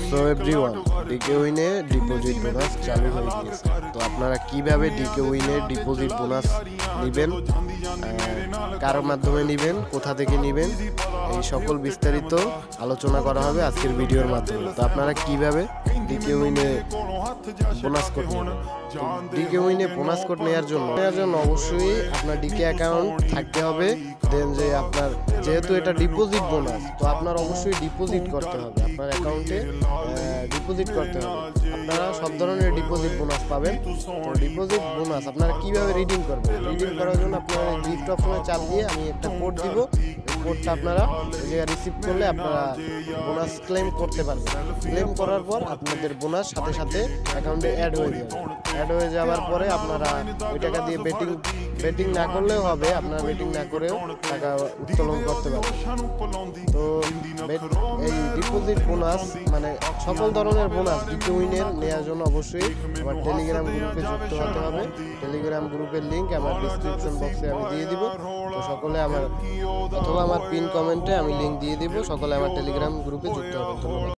So everyone, DK উইনে deposit bonus চালু হয়ে গিয়েছে। তো আপনারা কিভাবে ডিকে উইনে ডিপোজিট বোনাস নেবেন, কার মাধ্যমে নেবেন, কোথা থেকে নেবেন, এই সকল বিস্তারিত আলোচনা করা হবে আজকের ভিডিওর মাধ্যমে। তো আপনারা কিভাবে ডিকে উইনে বোনাস কোড নেবেন। ডিকে উইনে বোনাস কোড নেওয়ার জন্য অবশ্যই আপনার ডিকে অ্যাকাউন্ট থাকতে হবে। দেন যে আপনার যেহেতু এটা ডিপোজিট বোনাস, তো আপনার অবশ্যই ডিপোজিট করতে হবে, আপনার অ্যাকাউন্টে ডিপোজিট করতে হবে। আপনারা সব ধরনের ডিপোজিট বোনাস পাবেন। তো ডিপোজিট বোনাস আপনারা কিভাবে রিডিং করবেন, রিডিং করার জন্য আপনারা গিফট অপশনে চাপ দিয়ে আমি একটা কোড দিব। এই কোডটা আপনারা এই জায়গায় রিসিভ করলে আপনারা বোনাস ক্লেম করতে পারবেন। ক্লেম করার পর আপনাদের বোনাস সাথে সাথে অ্যাকাউন্টে অ্যাড হয়ে যাবে। অ্যাড হয়ে যাওয়ার পরে আপনারা ওই টাকা দিয়ে বেটিং না করলেও হবে, আপনারা বেটিং না করেও টাকা উত্তোলন করতে পারবেন। তো এই ডিপোজিট বোনাস মানে সকল ধরনের বোনাস ডিকে উইনের নেওয়ার জন্য অবশ্যই আমার টেলিগ্রাম গ্রুপে যুক্ত হতে হবে। টেলিগ্রাম গ্রুপের লিঙ্ক আমার ডিসক্রিপশন বক্সে আমি দিয়ে দিব। তো সকলে আমার অথবা আমার পিন কমেন্টে আমি লিঙ্ক দিয়ে দিব, সকলে আমার টেলিগ্রাম গ্রুপে যুক্ত হবেন। ধন্যবাদ।